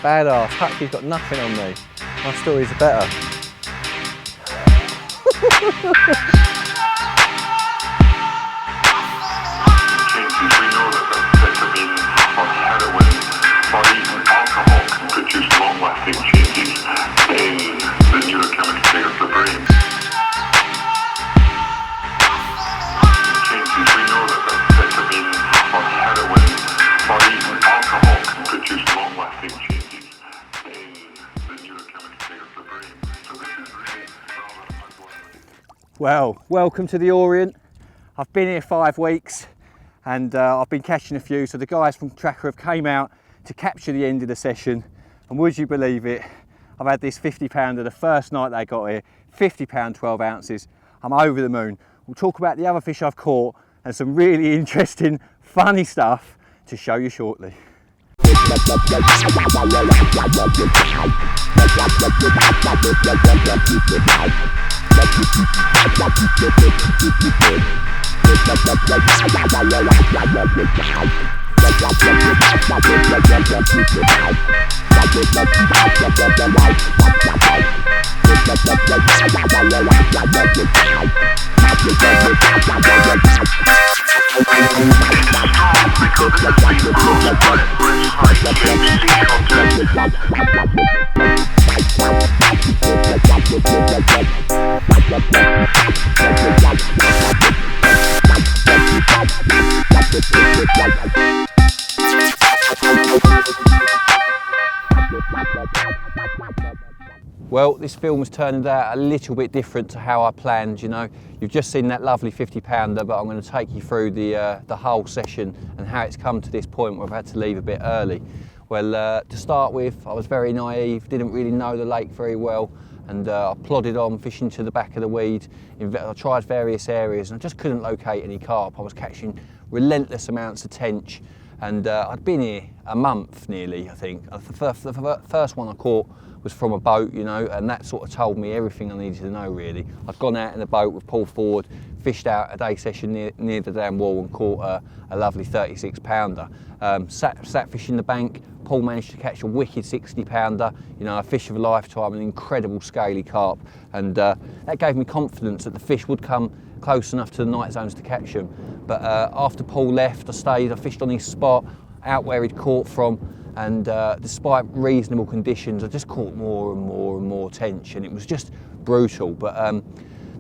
Badass. Hutchie's got nothing on me. My stories are better. Well, welcome to the Orient. I've been here 5 weeks and I've been catching a few. So the guys from Trakker have came out to capture the end of the session. And would you believe it, I've had this 50 pounder the first night they got here, 50 pound, 12 ounces. I'm over the moon. We'll talk about the other fish I've caught and some really interesting, funny stuff to show you shortly. Well, this film has turned out a little bit different to how I planned, you know. You've just seen that lovely 50 pounder, but I'm going to take you through the whole session and how it's come to this point where I've had to leave a bit early. Well, to start with, I was very naive, didn't really know the lake very well, and I plodded on fishing to the back of the weed. I tried various areas and I just couldn't locate any carp. I was catching relentless amounts of tench, and I'd been here a month nearly, I think. The first one I caught was from a boat, you know, and that sort of told me everything I needed to know, really. I'd gone out in the boat with pull forward, fished out a day session near the dam wall and caught a lovely 36 pounder. Sat fishing the bank. Paul managed to catch a wicked 60 pounder, you know, a fish of a lifetime, an incredible scaly carp, and that gave me confidence that the fish would come close enough to the night zones to catch them. But after Paul left, I fished on his spot, out where he'd caught from, and despite reasonable conditions, I just caught more and more tench, and it was just brutal. But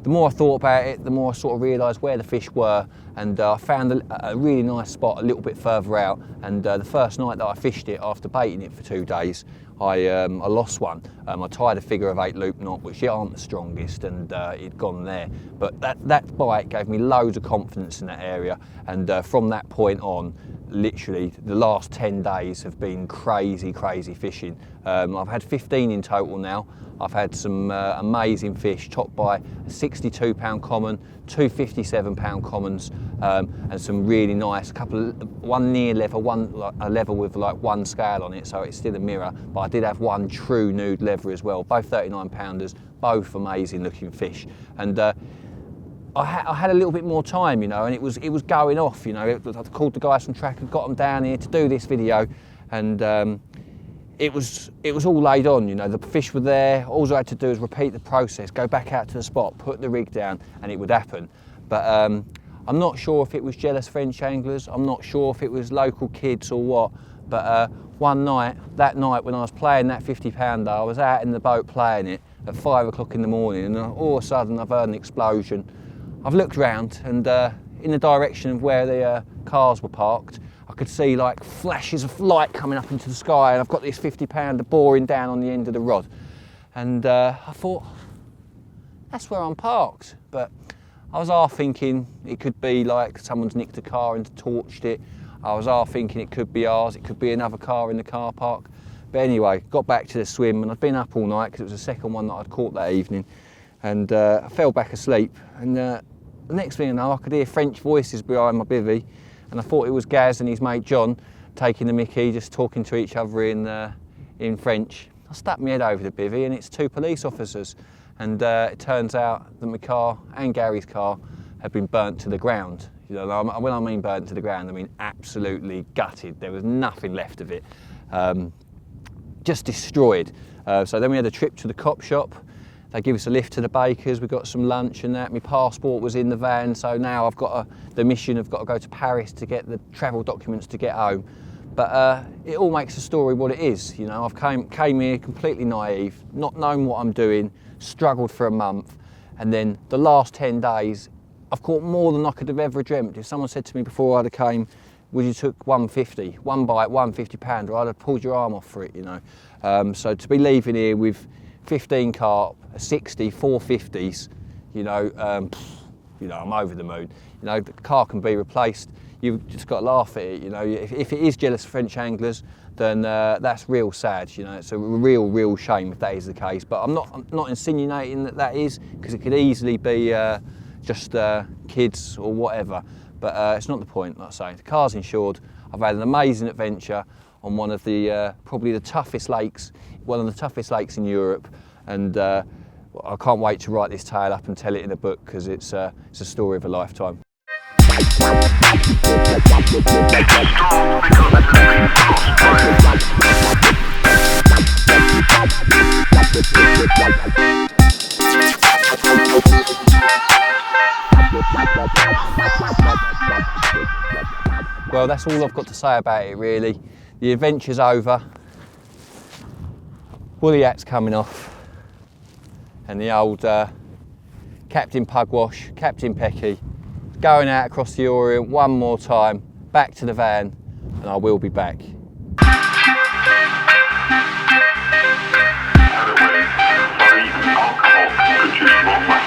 the more I thought about it, the more I sort of realised where the fish were, and I found a really nice spot a little bit further out. And the first night that I fished it, after baiting it for 2 days, I lost one. I tied a figure of 8 loop knot, which aren't the strongest, and it'd gone there. But that bite gave me loads of confidence in that area, and from that point on, literally the last 10 days have been crazy fishing. I've had 15 in total now. I've had some amazing fish, topped by a 62 pound common, 2 57 pound commons, and some really nice, one near level, a level with like 1 scale on it, so it's still a mirror, but I did have 1 true nude lever as well, both 39 pounders, both amazing looking fish. And I had a little bit more time, you know, and it was going off, you know. I called the guys from Trakker, got them down here to do this video, and it was all laid on, you know. The fish were there. All I had to do was repeat the process, go back out to the spot, put the rig down, and it would happen. But I'm not sure if it was jealous French anglers. I'm not sure if it was local kids or what. But that night when I was playing that 50 pounder, I was out in the boat playing it at 5 o'clock in the morning, and all of a sudden I've heard an explosion. I've looked round, and in the direction of where the cars were parked, I could see like flashes of light coming up into the sky, and I've got this 50 pounder boring down on the end of the rod. And I thought, that's where I'm parked. But I was half thinking it could be like someone's nicked a car and torched it. I was half thinking it could be ours, it could be another car in the car park. But anyway, got back to the swim, and I'd been up all night because it was the second one that I'd caught that evening. And I fell back asleep, and the next thing I know, I could hear French voices behind my bivvy, and I thought it was Gaz and his mate John taking the mickey, just talking to each other in French. I stuck my head over the bivvy, and it's 2 police officers, and it turns out that my car and Gary's car had been burnt to the ground. You know, when I mean burnt to the ground, I mean absolutely gutted. There was nothing left of it. just destroyed. So then we had a trip to the cop shop. They give us a lift to the baker's, we got some lunch and that. My passport was in the van, so now I've got the mission, I've got to go to Paris to get the travel documents to get home. But it all makes the story what it is, you know. I've came here completely naive, not knowing what I'm doing, struggled for a month, and then the last 10 days, I've caught more than I could have ever dreamt. If someone said to me before I came, would you took 150, one bite, 150 pounder, I'd have pulled your arm off for it, you know. So to be leaving here with 15 carp, a 60, 450s, you know, I'm over the moon. You know, the car can be replaced. You've just got to laugh at it, you know. If it is jealous French anglers, then that's real sad, you know. It's a real shame if that is the case. But I'm not insinuating that is, because it could easily be just kids or whatever. But it's not the point, like I say. The car's insured. I've had an amazing adventure on one of the probably the toughest lakes, one of the toughest lakes in Europe, and I can't wait to write this tale up and tell it in a book, because it's a story of a lifetime. Well, that's all I've got to say about it, really. The adventure's over. Woolly hat's coming off, and the old Captain Pugwash, Captain Pecky, going out across the Orient one more time, back to the van, and I will be back. Alcohol,